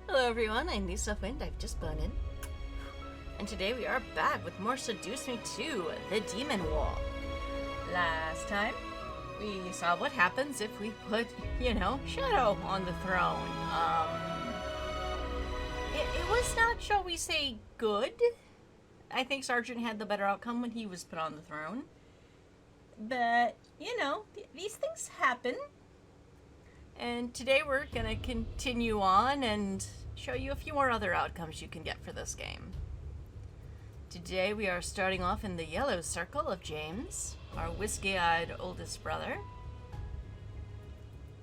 Hello everyone, I'm Lisa Wind, I've just been in. And today we are back with more Seduce Me 2, The Demon Wall. Last time, we saw what happens if we put, Shadow on the throne. It was not, shall we say, good. I think Sergeant had the better outcome when he was put on the throne. But, these things happen. And today we're going to continue on and show you a few more other outcomes you can get for this game. Today we are starting off in the yellow circle of James, our whiskey-eyed oldest brother.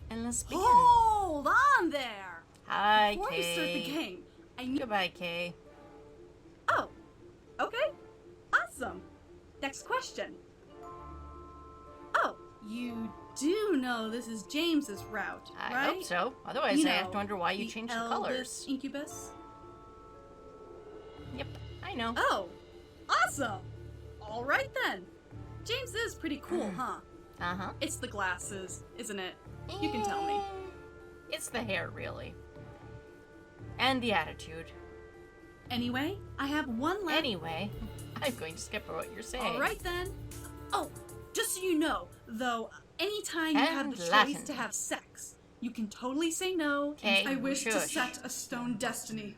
And let's begin. Hold on there! Hi, Before Kay. we start the game, I need... Goodbye, Kay. Oh, okay. Awesome. Next question. Oh, you do know this is James's route, I right? hope so. Otherwise, I have to wonder why you changed the colors. Incubus? Yep, I know. Oh, awesome! Alright then. James is pretty cool, huh? Uh-huh. It's the glasses, isn't it? You can tell me. It's the hair, really. And the attitude. Anyway, I have one last... Anyway, I'm going to skip what you're saying. Alright then. Oh, just so you know, though, anytime you have the Latin. choice to have sex, you can totally say no. Okay, I wish to shush. set a stone destiny.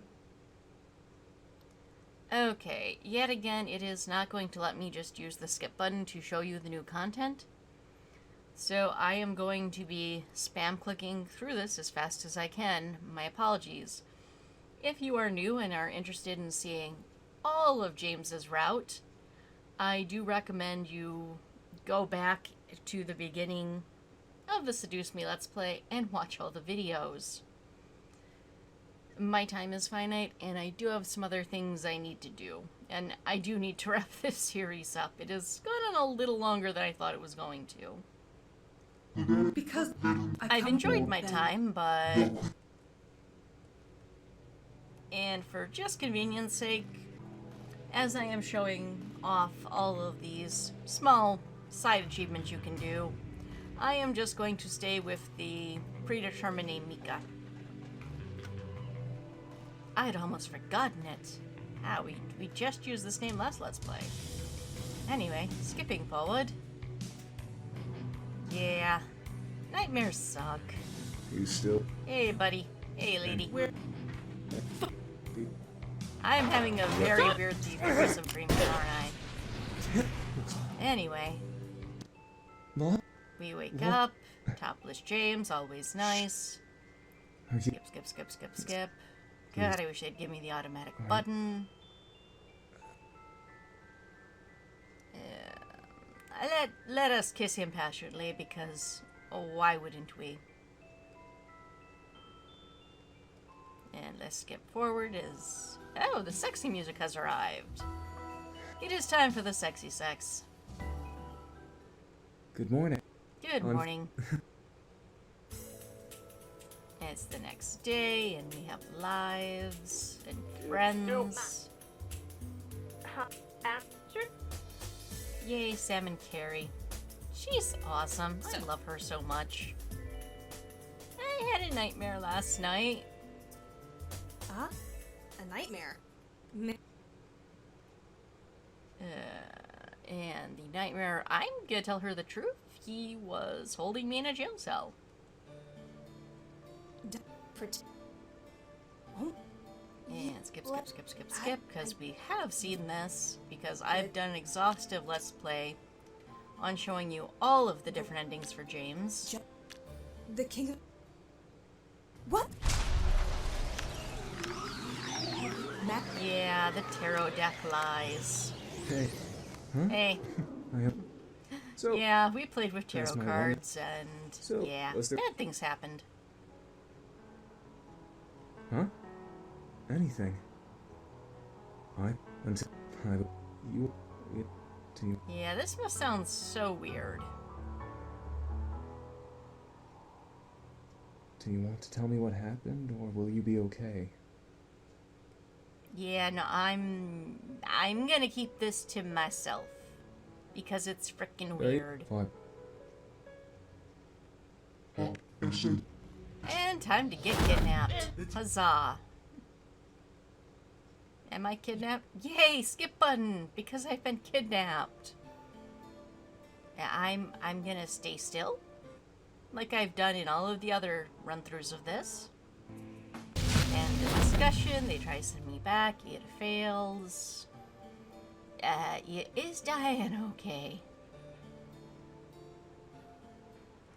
Okay, yet again, it is not going to let me just use the skip button to show you the new content. So I am going to be spam clicking through this as fast as I can. My apologies. If you are new and are interested in seeing all of James's route, I do recommend you go back to the beginning of the Seduce Me Let's Play and watch all the videos. My time is finite, and I do have some other things I need to do. And I do need to wrap this series up. It has gone on a little longer than I thought it was going to. Because I've enjoyed my time, but... And for just convenience sake, as I am showing off all of these small side achievements you can do, I am just going to stay with the predetermined name Mika. I had almost forgotten it. We just used this name last Let's Play. Anyway, skipping forward. Yeah, nightmares suck. You still? Hey, buddy. Hey, lady. I'm having a very weird depressive dream, aren't I? Anyway. What? We wake up. Topless James, always nice. Skip, skip, skip, skip, skip. God, I wish they'd give me the automatic button. Let us kiss him passionately, because why wouldn't we? And let's skip forward as... Oh, the sexy music has arrived. It is time for the sexy sex. Good morning. Good morning. It's the next day, and we have lives and friends. Yay, Sam and Carrie. She's awesome. I love her so much. I had a nightmare last night. Huh? A nightmare? And the nightmare, I'm gonna tell her the truth. He was holding me in a jail cell. And skip, skip, skip, skip, skip, because we have seen this, because I've done an exhaustive Let's Play on showing you all of the different endings for James. The king of... What? Yeah, the tarot deck lies. Hey. Huh? Hey. So, yeah, we played with tarot that's my cards, and So, yeah, was there- bad things happened. Huh? Anything. Until you to you. Yeah, this must sound so weird. Do you want to tell me what happened, or will you be okay? Yeah, no, I'm gonna keep this to myself. Because it's frickin' weird. Fine. And time to get kidnapped. Huzzah. Am I kidnapped? Yay, skip button, because I've been kidnapped. I'm gonna stay still, like I've done in all of the other run-throughs of this. And the discussion, they try to send me back, it fails. Is Diane okay?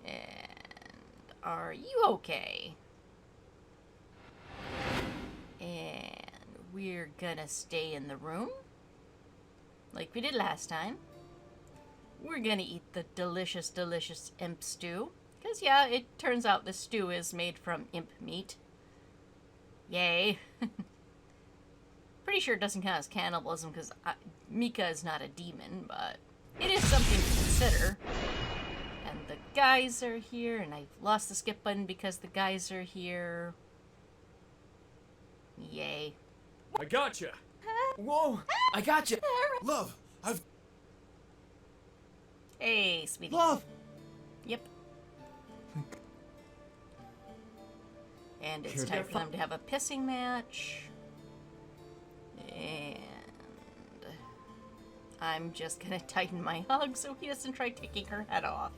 And are you okay? And we're gonna stay in the room, like we did last time. We're gonna eat the delicious, delicious imp stew. Because, yeah, it turns out the stew is made from imp meat. Yay. Pretty sure it doesn't count as cannibalism because Mika is not a demon, but it is something to consider. And the guys are here, and I've lost the skip button because the guys are here. Yay. I gotcha! Whoa! I gotcha! Love! I've... Hey, sweetie. Love! Yep. And it's time for them to have a pissing match. And I'm just gonna tighten my hug so he doesn't try taking her head off.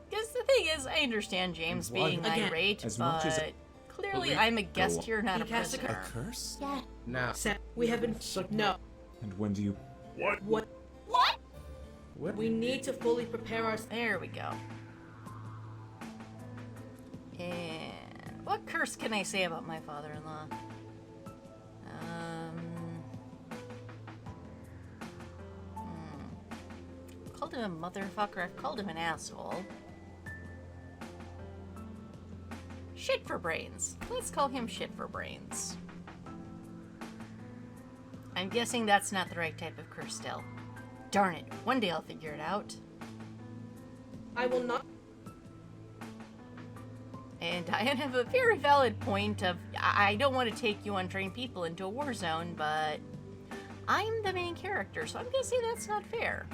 Because the thing is, I understand James being irate, as much as but clearly I'm a guest here, not a cast a prisoner. curse? Yeah. Now. We haven't. No. And when do you... What? What? We need to fully prepare ourselves. There we go. And what curse can I say about my father-in-law? Called him a motherfucker. I've called him an asshole. Shit for brains. Let's call him shit for brains. I'm guessing that's not the right type of curse still. Darn it. One day I'll figure it out. I will not. And I have a very valid point of, I don't want to take you untrained people into a war zone, but I'm the main character, so I'm gonna say that's not fair.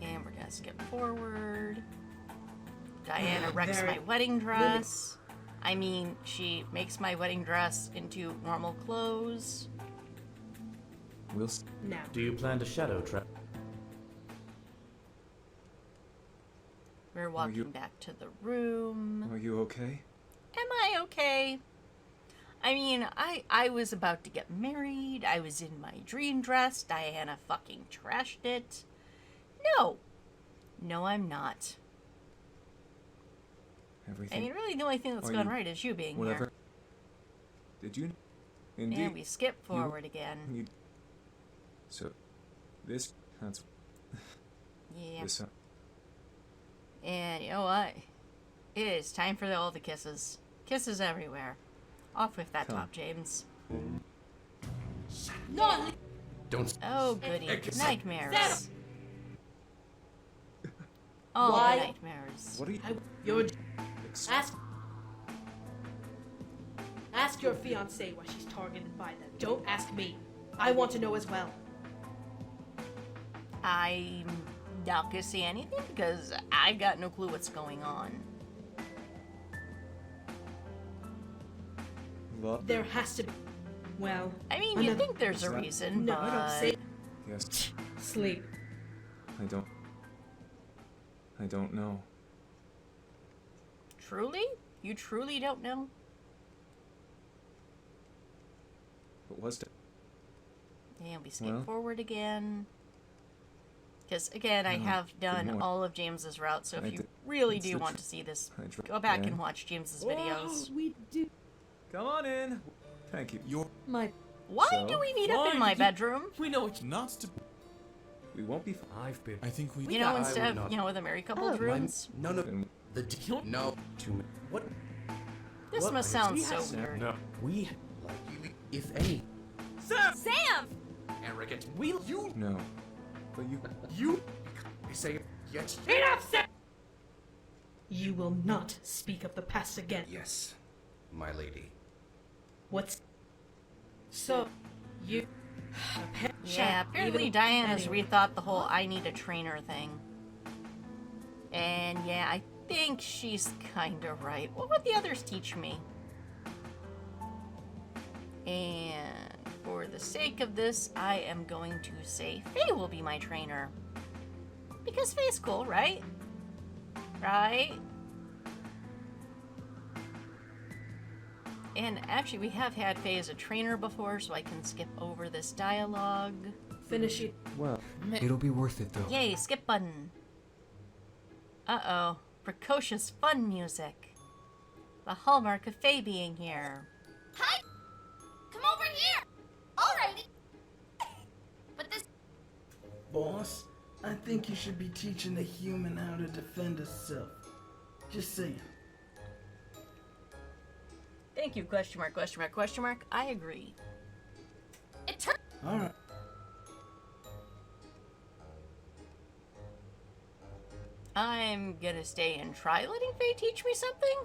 And we're gonna skip forward. Diana wrecks my wedding dress. I mean, she makes my wedding dress into normal clothes. We'll... Now. Do you plan to shadow trap? We're walking back to the room. Are you okay? Am I okay? I mean, I was about to get married. I was in my dream dress. Diana fucking trashed it. No. No, I'm not. Everything... I mean, really, the only thing that's gone right is you being Whatever. Did you... Indeed. here. And we skip forward again. You... So... This... That's... Yeah. This... And you know what? It is time for all the kisses. Kisses everywhere. Off with that Come. top, James. No. Don't... Oh, goody. Sarah. Nightmares. All Why? the nightmares. What are you... You're. Ex- Ask your fiancée why she's targeted by them. Don't ask me. I want to know as well. I'm not gonna say anything because I've got no clue what's going on. Love... There has to be. Well. I mean, you'd another- think there's a that- reason, No, but... I don't say. Yes. Sleep. I don't know. Truly? You truly don't know? But was it... And we skip Well. forward again. Because, again, I Oh, have good done morning. all of James's routes, so if I you did- really it's do the want tr- to see this, I dr- go back yeah. and watch James's videos. We do. Come on in. Thank you. You're... My. Why So? do we meet up in Why my do- bedroom? We know it's not to... We won't be... I've been... I think we... You know, I instead would of, not- you know, the married couple's rooms? No, no. And The deal? No. To... What? This What? must sound We so have- weird. No. We... Like, if any... Sam! Arrogant. We... You... no. But you... You... I say... Yes. You will not speak of the past again. Yes, my lady. What's. So. You. Yeah, apparently Diana's rethought the whole I need a trainer thing. And yeah, think she's kinda right. What would the others teach me? And for the sake of this, I am going to say Faye will be my trainer. Because Faye's cool, right? Right? And actually, we have had Faye as a trainer before, so I can skip over this dialogue. Finish it. Well, It'll be worth it, though. Yay, skip button. Uh-oh. Precocious fun music. The hallmark of Faye being here. Hi! Come over here! Alrighty! But this... Boss, I think you should be teaching the human how to defend herself. Just saying. Thank you, question mark, question mark, question mark. I agree. It turns... Alright. I'm gonna stay and try letting Faye teach me something.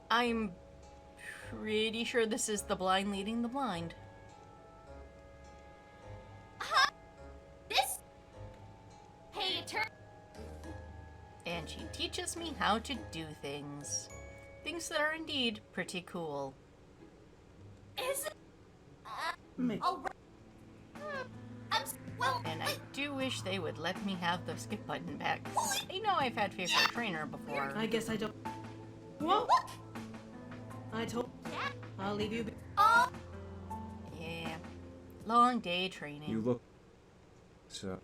I'm pretty sure this is the blind leading the blind. This... Hey, it turns... And she teaches me how to do things. Things that are indeed pretty cool. Is it... Me. Alright. Well... And I do wish they would let me have the skip button back. I know I've had Faye for a trainer before. I guess I don't. Whoa! I told. Yeah. I'll leave you. Be- Oh... Yeah. Long day training. you look. So.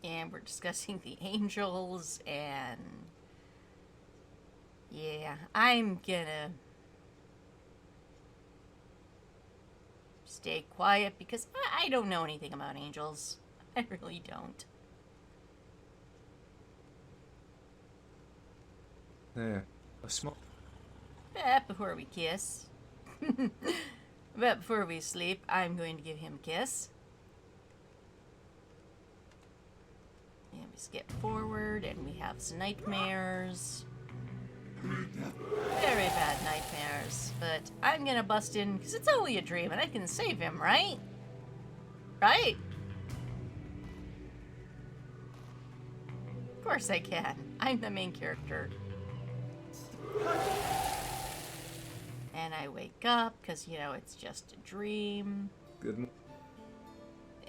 And we're discussing the angels, and yeah, I'm gonna stay quiet because I don't know anything about angels. I really don't. There. A small. But before we kiss, but before we sleep, I'm going to give him a kiss. And we skip forward, and we have some nightmares. Very bad nightmares. But I'm gonna bust in, because it's only a dream, and I can save him, right? Right? Of course I can. I'm the main character. And I wake up, because, you know, it's just a dream. Good.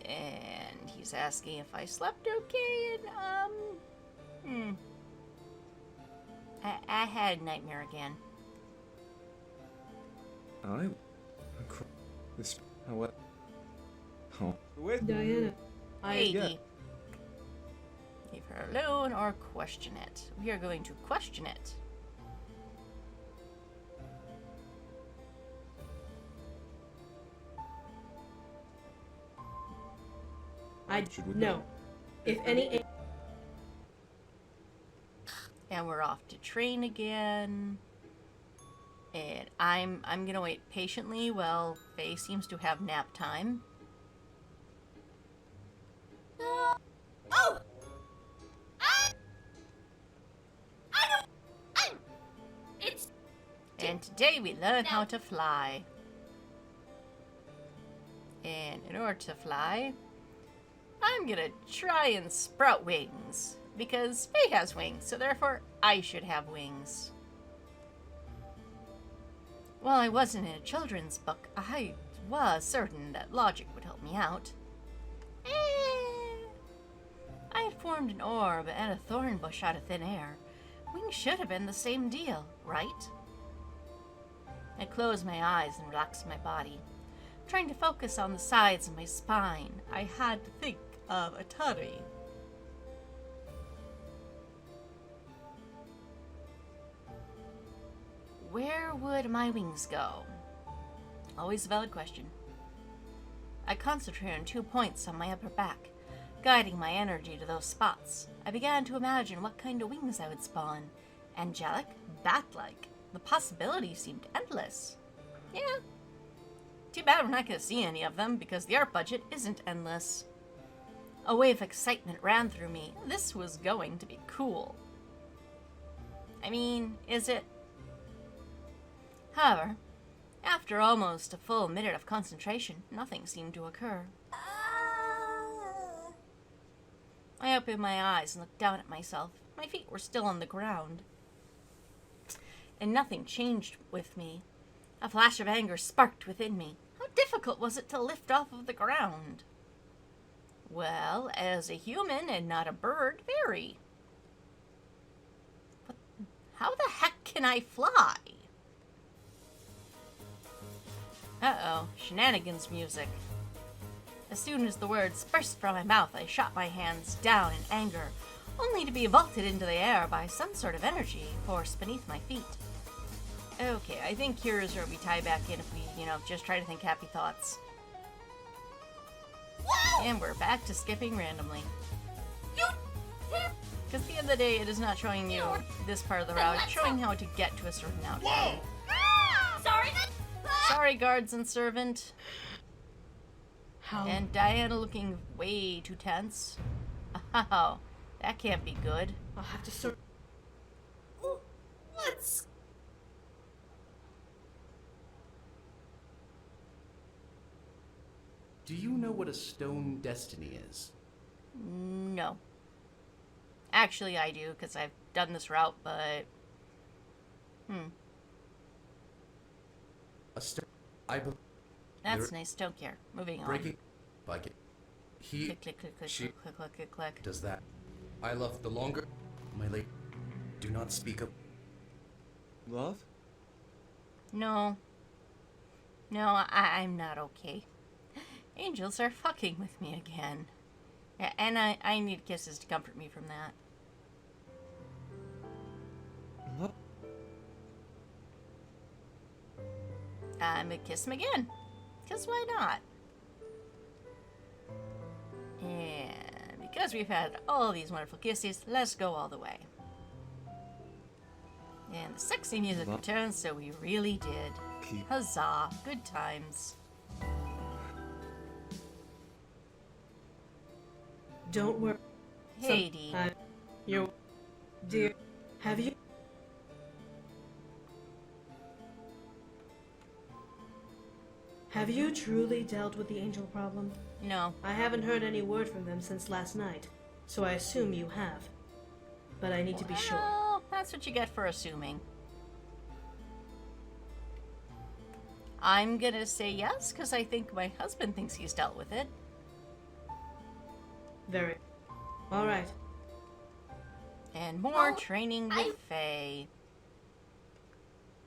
And he's asking if I slept okay, and, I had a nightmare again. This. What? Oh. With. Diana. Lady. yeah. Leave her alone or question it. We are going to question it. Should we no. go? If any. And we're off to train again. And I'm gonna wait patiently while Faye seems to have nap time. Oh! I don't... It's... And today we learn how to fly. And in order to fly, I'm gonna try and sprout wings. Because Faye has wings, so therefore I should have wings. While I wasn't in a children's book, I was certain that logic would help me out. I had formed an orb and a thorn bush out of thin air. Wings should have been the same deal, right? I closed my eyes and relaxed my body. Trying to focus on the sides of my spine, I had to think of Atari. Where would my wings go? Always a valid question. I concentrated on 2 points on my upper back, guiding my energy to those spots. I began to imagine what kind of wings I would spawn. Angelic? Bat-like? The possibilities seemed endless. Yeah. Too bad we're not going to see any of them, because the art budget isn't endless. A wave of excitement ran through me. This was going to be cool. I mean, is it? However, After almost a full minute of concentration, nothing seemed to occur. I opened my eyes and looked down at myself. My feet were still on the ground. And nothing changed with me. A flash of anger sparked within me. How difficult was it to lift off of the ground? Well, as a human and not a bird, very. But how the heck can I fly? Uh-oh, shenanigans music. As soon as the words burst from my mouth, I shot my hands down in anger, only to be vaulted into the air by some sort of energy force beneath my feet. Okay, I think here is where we tie back in if we, just try to think happy thoughts. Whoa! And we're back to skipping randomly. You. Because at the end of the day, it is not showing you this part of the route, it's showing how to get to a certain outcome. Sorry. Sorry, guards and servant. How? And Diana looking way too tense. Oh, that can't be good. I'll have to search. What's... Do you know what a stone destiny is? No. Actually, I do, because I've done this route, but... A stone... I believe... That's nice, don't care. Moving on. Breaking... Like it. He... Click, click, click, click, she- click, click, click, click. does that. I love the longer... My lady... Do not speak of... Love? No. No, I'm not okay. Angels are fucking with me again. Yeah, and I need kisses to comfort me from that. What? I'm gonna kiss him again. Because why not? And because we've had all these wonderful kisses, let's go all the way. And the sexy music Love. returns, so we really did. Keep. Huzzah, good times. Don't worry. Hey, Dee. You, dear, have you? Have you truly dealt with the angel problem? No. I haven't heard any word from them since last night, so I assume you have. But I need to be sure. Well, that's what you get for assuming. I'm gonna say yes, because I think my husband thinks he's dealt with it. Very. All right. And more Well, training with Faye.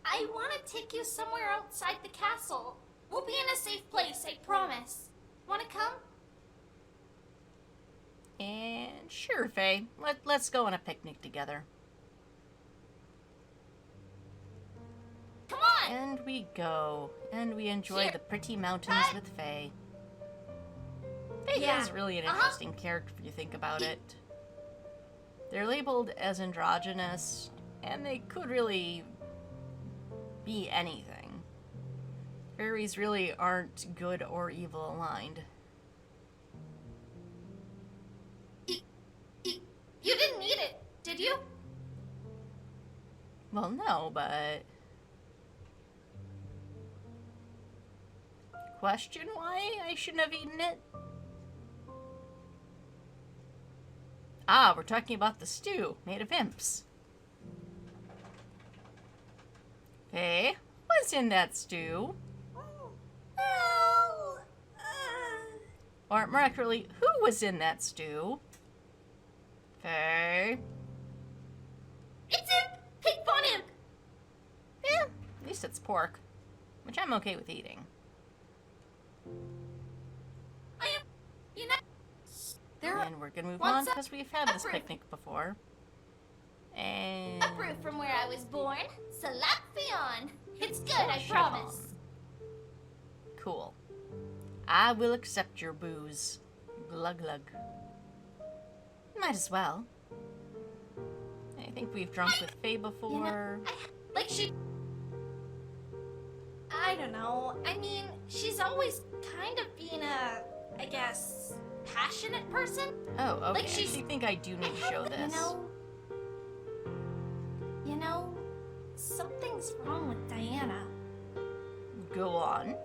I want to take you somewhere outside the castle. We'll be in a safe place, I promise. Want to come? And sure, Faye. Let's go on a picnic together. Come on! And we go. And we enjoy Here. the pretty mountains Cut. with Faye. Faye Yeah. is really an Uh-huh. interesting character if you think about it. They're labeled as androgynous, and they could really be anything. Fairies really aren't good or evil aligned. You didn't need it, did you? Well, no, but... Question why I shouldn't have eaten it? Ah, we're talking about the stew made of imps. Hey, what's in that stew? Oh, Or more accurately, who was in that stew? Faye? it's a pig fun imp. Yeah, at least it's pork, which I'm okay with eating. I am, you know, there And we're gonna move What's on up? because we've had this Uproot. picnic before. And uproot from where I was born. Salafion. It's good, I Shalom. promise. Cool. I will accept your booze. Glug glug. Might as well. I think we've drunk with Faye before. Like she... I don't know. I mean, she's always kind of been a, I guess, passionate person. Oh, okay. like I she's- actually think I do need to show this. You know, something's wrong with Diana. Go on.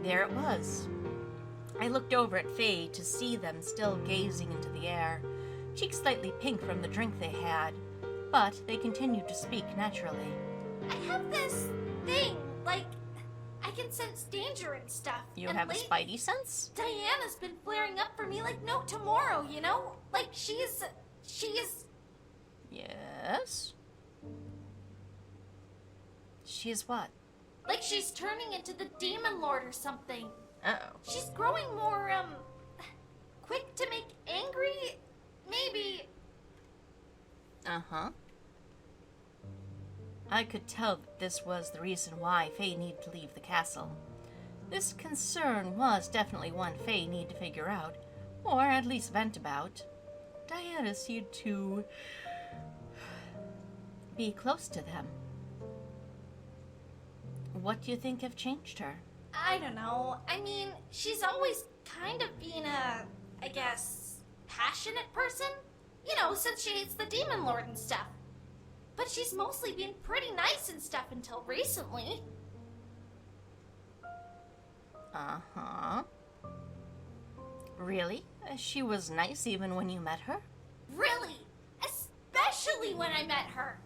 There it was. I looked over at Faye to see them still gazing into the air, cheeks slightly pink from the drink they had, but they continued to speak naturally. I have this thing, like, I can sense danger and stuff. You and have a lately, spidey sense? Diana's been flaring up for me like no tomorrow, you know? Like, she's... Yes? She is what? Like, she's turning into the Demon Lord or something. Uh-oh. She's growing more, quick to make angry, maybe. Uh-huh. I could tell that this was the reason why Faye needed to leave the castle. This concern was definitely one Faye needed to figure out, or at least vent about. Diana seemed to be close to them. What do you think have changed her? I don't know. I mean, she's always kind of been a, I guess, passionate person. You know, since she hates the Demon Lord and stuff. But she's mostly been pretty nice and stuff until recently. Uh-huh. Really? She was nice even when you met her? Really? Especially when I met her.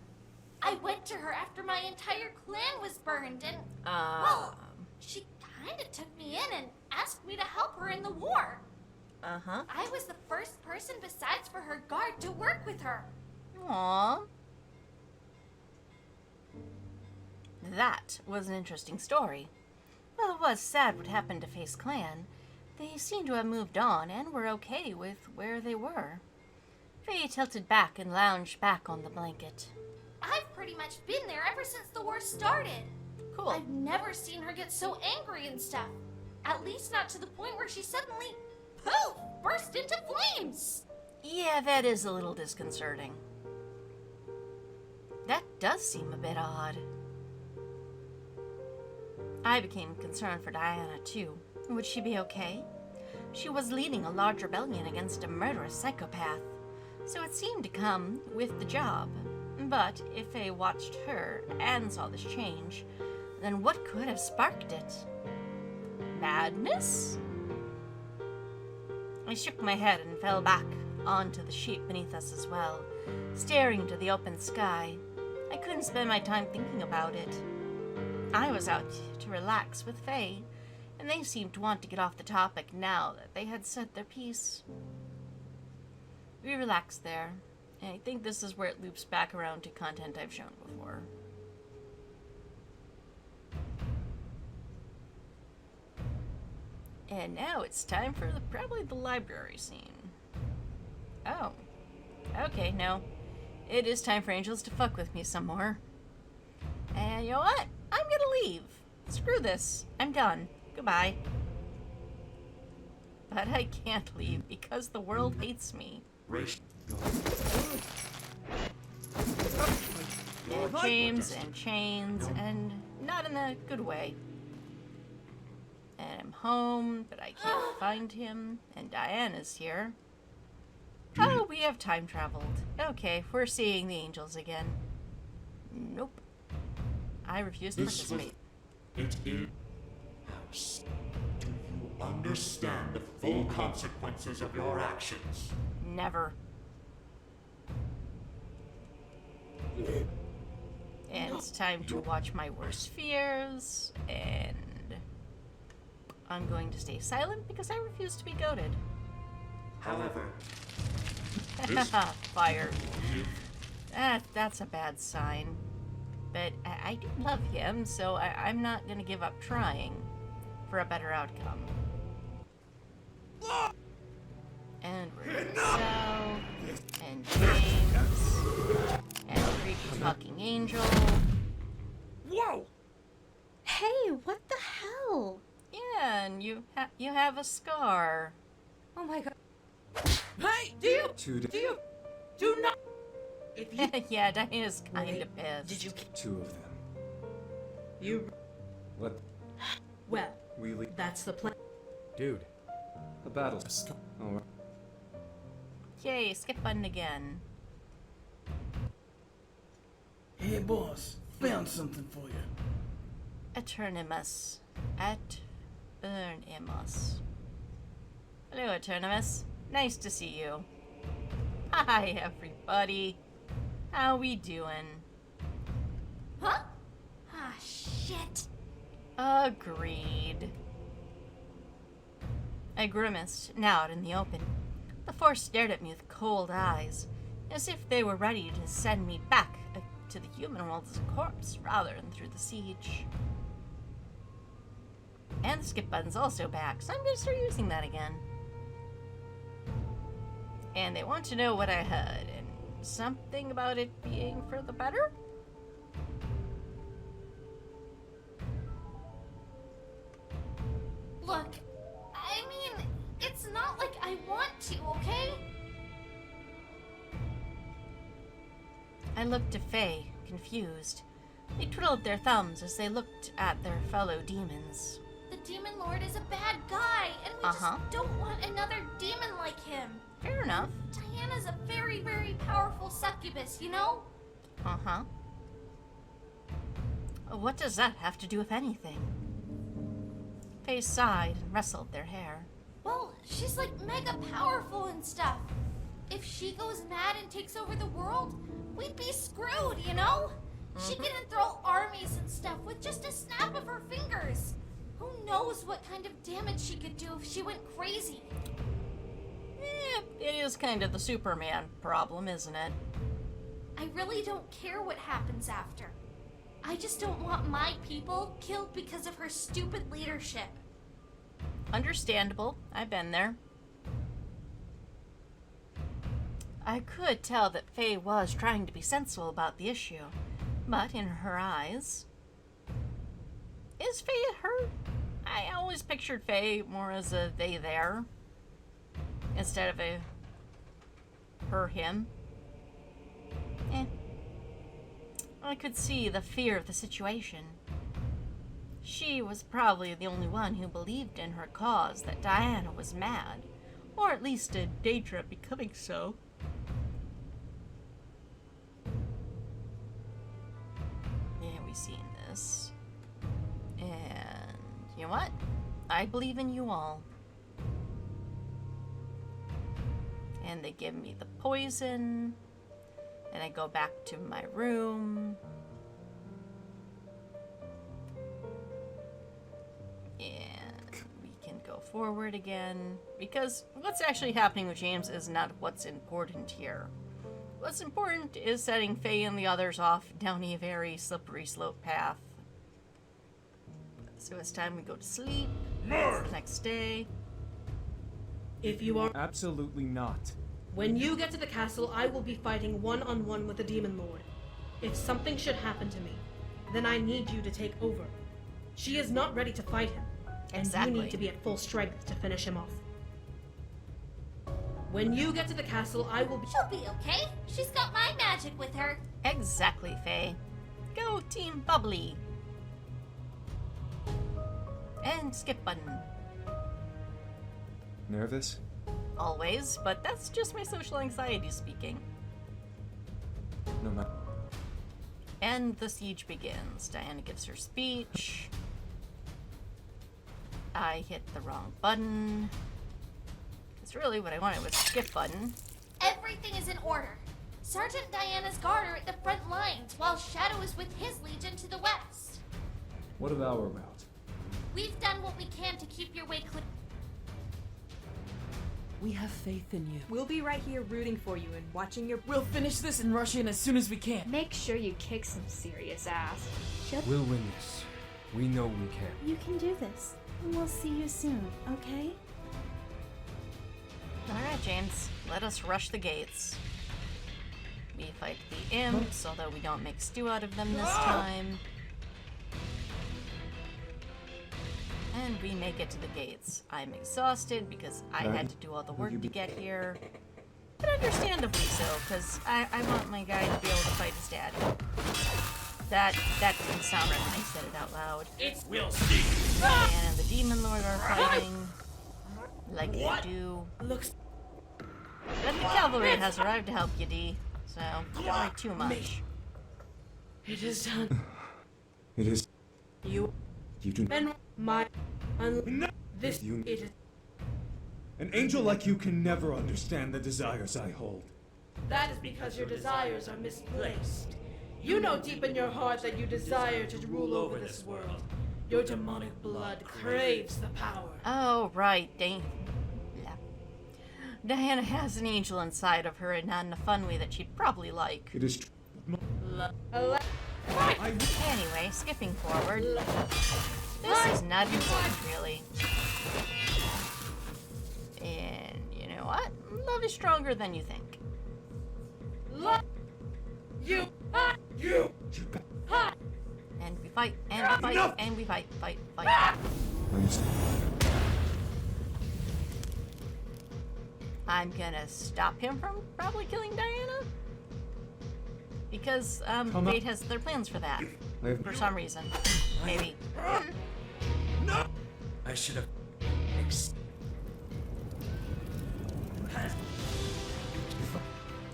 I went to her after my entire clan was burned and, well, she kind of took me in and asked me to help her in the war. Uh-huh. I was the first person besides for her guard to work with her. Aww. That was an interesting story. Well, it was sad what happened to Faye's clan. They seemed to have moved on and were okay with where they were. Faye tilted back and lounged back on the blanket. I've pretty much been there ever since the war started. Cool. I've never seen her get so angry and stuff. At least not to the point where she suddenly, poof, burst into flames. Yeah, that is a little disconcerting. That does seem a bit odd. I became concerned for Diana, too. Would she be okay? She was leading a large rebellion against a murderous psychopath, so it seemed to come with the job. But if Faye watched her and saw this change, then what could have sparked it? Madness? I shook my head and fell back onto the sheet beneath us as well, staring into the open sky. I couldn't spend my time thinking about it. I was out to relax with Faye, and they seemed to want to get off the topic now that they had said their piece. We relaxed there, and I think this is where it loops back around to content I've shown before. And now it's time for probably the library scene. Oh. Okay, no. It is time for angels to fuck with me some more. And you know what? I'm gonna leave. Screw this. I'm done. Goodbye. But I can't leave because the world hates me. And James and chains, and not in a good way. And I'm home, but I can't find him, and Diana's here. Oh, we have time traveled. Okay, we're seeing the angels again. Nope. I refuse to participate. It is house. Do you understand the full consequences of your actions? Never. And it's time to watch my worst fears, and I'm going to stay silent because I refuse to be goaded. However, Fire. That's a bad sign. But I do love him, so I'm not going to give up trying for a better outcome. And we're in Sal, and James, and creepy fucking angel. Whoa! Hey, what the hell? Yeah, and you have a scar. Oh my god. Hey! Do not. If you Yeah, Diana's kind of pissed. did you Two of them. you Let well, we leave that's the plan. Dude. the battle. Alright. Yay, skip button again. Hey, boss. Found something for you. Eternimus. Eternimus. Hello, Eternimus. Nice to see you. Hi, everybody. How we doing? Huh? Ah, shit. Agreed. I grimaced, now out in the open. The four stared at me with cold eyes, as if they were ready to send me back to the human world as a corpse, rather than through the siege. And the skip button's also back, so I'm gonna start using that again. And they want to know what I heard, and something about it being for the better? Look, I mean, it's not like I want to, okay? I looked to Faye, confused. They twiddled their thumbs as they looked at their fellow demons. The Demon Lord is a bad guy, and we just don't want another demon like him. Fair enough. Diana's a very, very powerful succubus, you know? Uh-huh. What does that have to do with anything? Faye sighed and rustled their hair. Well, she's like mega powerful and stuff. If she goes mad and takes over the world, we'd be screwed, you know? She can enthrall armies and stuff with just a snap of her fingers. Who knows what kind of damage she could do if she went crazy? It is kind of the Superman problem, isn't it? I really don't care what happens after. I just don't want my people killed because of her stupid leadership. Understandable. I've been there. I could tell that Faye was trying to be sensible about the issue, but in her eyes... Is Faye a her? I always pictured Faye more as a they-there, instead of a her-him. I could see the fear of the situation. She was probably the only one who believed in her cause that Diana was mad, or at least a danger of becoming so. Yeah, we've seen this. And you know what? I believe in you all. And they give me the poison. And I go back to my room. And we can go forward again. Because what's actually happening with James is not what's important here. What's important is setting Faye and the others off down a very slippery slope path. So it's time we go to sleep. It's the next day. If you are... Absolutely not. When you get to the castle, I will be fighting one-on-one with the Demon Lord. If something should happen to me, then I need you to take over. She is not ready to fight him, and you need to be at full strength to finish him off. When you get to the castle, I will be... She'll be okay. She's got my magic with her. Exactly, Faye. Go Team Bubbly. And skip button. Nervous? Always, but that's just my social anxiety speaking. No matter. And the siege begins. Diana gives her speech. I hit the wrong button. Because really what I wanted was skip button. Everything is in order. Sergeant Diana's guard are at the front lines, while Shadow is with his legion to the west. What of our route? We've done what we can to keep your way clear. We have faith in you. We'll be right here rooting for you and watching your... We'll finish this and rush in as soon as we can. Make sure you kick some serious ass. We'll win this. We know we can. You can do this. We'll see you soon, okay? Alright, James. Let us rush the gates. We fight the imps, although we don't make stew out of them this time. And we make it to the gates. I'm exhausted because I had to do all the work to get here. But understandably so, because I want my guy to be able to fight his dad. That didn't sound right when I said it out loud. We'll see. And the Demon Lord are fighting. Like they do. Looks... But the cavalry has arrived to help you, D. So, don't worry too much. It is done. It is. You... You do. And my this You- it is An angel like you can never understand the desires I hold. that is because your desires are misplaced. You know deep in your heart that you desire to rule over this world. Your demonic blood craves the power. Oh, right. Diana has an angel inside of her, and not in a fun way that she'd probably like. It is true. Anyway, skipping forward. This is not important, really. And you know what? Love is stronger than you think. You And we fight, and we fight, Enough! and we fight, fight. I'm sorry. I'm gonna stop him from probably killing Diana. Because, Come on. Fate has their plans for that. I have For some reason. Maybe. I should have.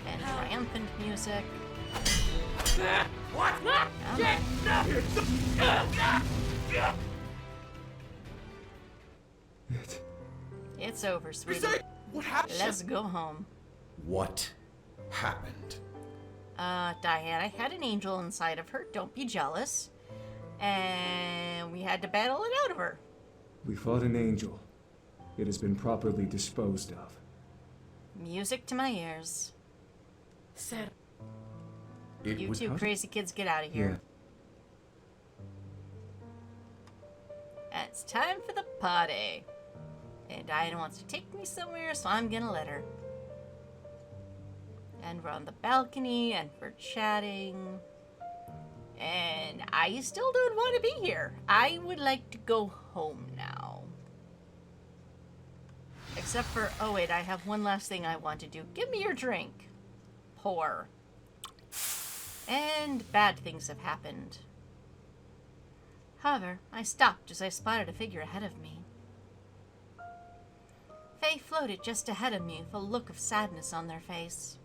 And triumphant music. What? It's over, sweetie. What happened? Let's go home. What happened? Diana had an angel inside of her. Don't be jealous. And we had to battle it out of her. We fought an angel. It has been properly disposed of. Music to my ears. said It You was two Huh? crazy kids, get out of Yeah. here. It's time for the party. And Diana wants to take me somewhere, so I'm gonna let her. And we're on the balcony, and we're chatting. And I still don't want to be here. I would like to go home now. Except for, oh wait, I have one last thing I want to do. Give me your drink. Pour. And bad things have happened. However, I stopped as I spotted a figure ahead of me. Faye floated just ahead of me with a look of sadness on their face.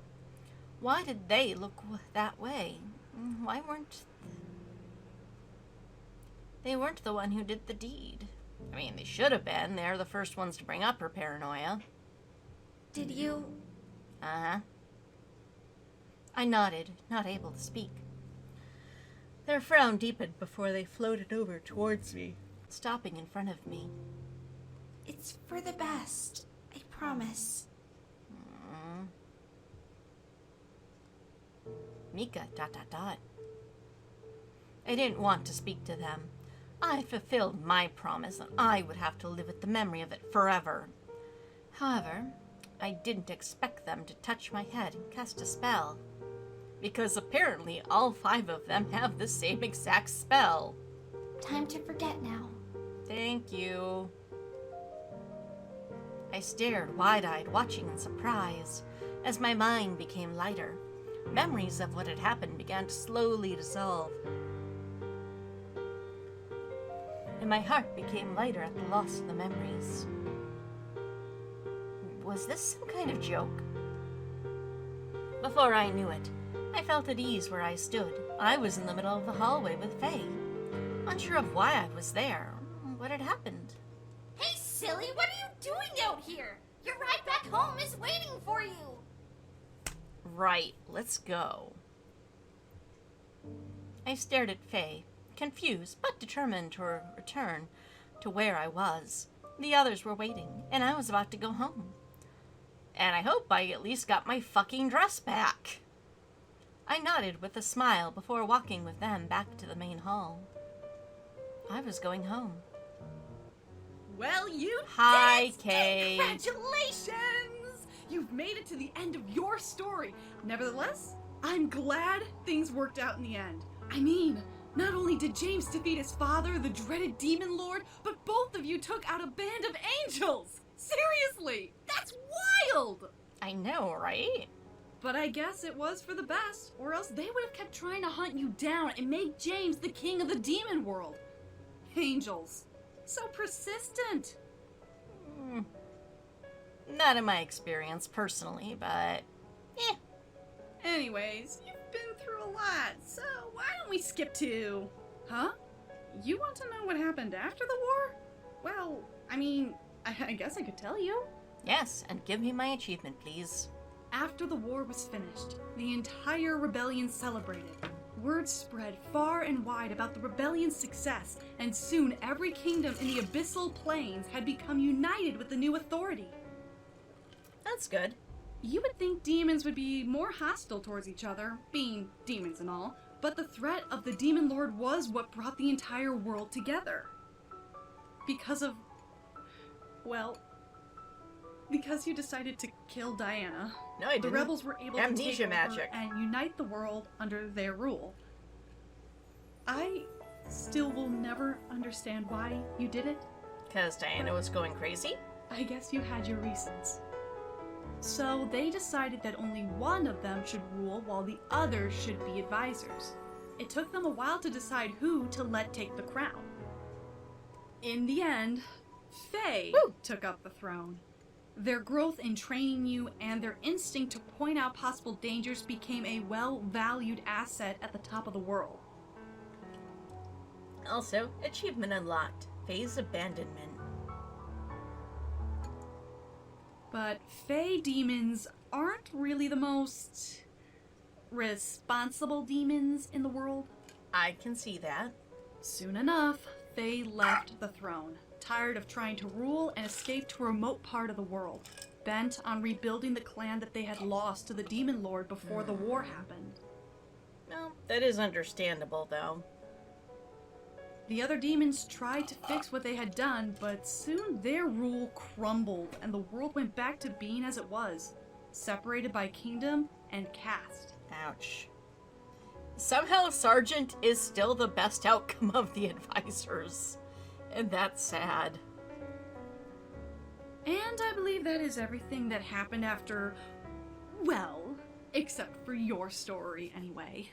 Why did they look that way? Why weren't they weren't the one who did the deed? I mean, they should have been. They're the first ones to bring up her paranoia. Did you? Uh-huh. I nodded, not able to speak. Their frown deepened before they floated over towards me, stopping in front of me. It's for the best. I promise. Mika, ... I didn't want to speak to them. I fulfilled my promise and I would have to live with the memory of it forever. However, I didn't expect them to touch my head and cast a spell. Because apparently all 5 of them have the same exact spell. Time to forget now. Thank you. I stared wide-eyed, watching in surprise, as my mind became lighter. Memories of what had happened began to slowly dissolve. And my heart became lighter at the loss of the memories. Was this some kind of joke? Before I knew it, I felt at ease where I stood. I was in the middle of the hallway with Faye, unsure of why I was there. What had happened? Hey, silly, what are you doing out here? Your ride back home is waiting for you. Right, let's go. I stared at Faye, confused but determined to return to where I was. The others were waiting, and I was about to go home. And I hope I at least got my fucking dress back. I nodded with a smile before walking with them back to the main hall. I was going home. Well, you Hi, did it! Kate. Congratulations! You've made it to the end of your story. Nevertheless, I'm glad things worked out in the end. I mean, not only did James defeat his father, the dreaded Demon Lord, but both of you took out a band of angels! Seriously! That's wild! I know, right? But I guess it was for the best, or else they would have kept trying to hunt you down and make James the king of the demon world. Angels. So persistent. Not in my experience, personally, but... Anyways, you've been through a lot, so why don't we skip to... Huh? You want to know what happened after the war? Well, I mean, I guess I could tell you. Yes, and give me my achievement, please. After the war was finished, the entire rebellion celebrated. Word spread far and wide about the rebellion's success, and soon every kingdom in the abyssal plains had become united with the new authority. That's good. You would think demons would be more hostile towards each other, being demons and all, but the threat of the Demon Lord was what brought the entire world together. Because you decided to kill Diana. No, I didn't. The rebels were able to Amnesia take over magic. and unite the world under their rule. I still will never understand why you did it. Because Diana was going crazy? I guess you had your reasons. So they decided that only one of them should rule while the others should be advisors. It took them a while to decide who to let take the crown. In the end, Faye took up the throne. Their growth in training you and their instinct to point out possible dangers became a well-valued asset at the top of the world. Also, achievement unlocked. Phase Abandonment. But Fae demons aren't really the most responsible demons in the world. I can see that. Soon enough, Faye left the throne, tired of trying to rule and escape to a remote part of the world, bent on rebuilding the clan that they had lost to the Demon Lord before the war happened. No, that is understandable, though. The other demons tried to fix what they had done, but soon their rule crumbled and the world went back to being as it was, separated by kingdom and caste. Ouch. Somehow Sergeant is still the best outcome of the advisors, and that's sad. And I believe that is everything that happened after, well, except for your story anyway.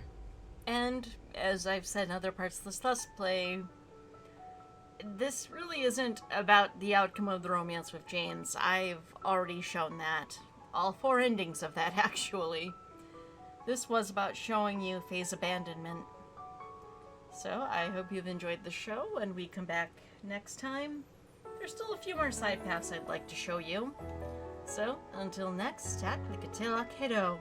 And, as I've said in other parts of this Let's Play, this really isn't about the outcome of the romance with James. I've already shown that. All 4 endings of that, actually. This was about showing you Faye's abandonment. So, I hope you've enjoyed the show, and we come back next time. There's still a few more side paths I'd like to show you. So, until next, Taklikatila Kiddo.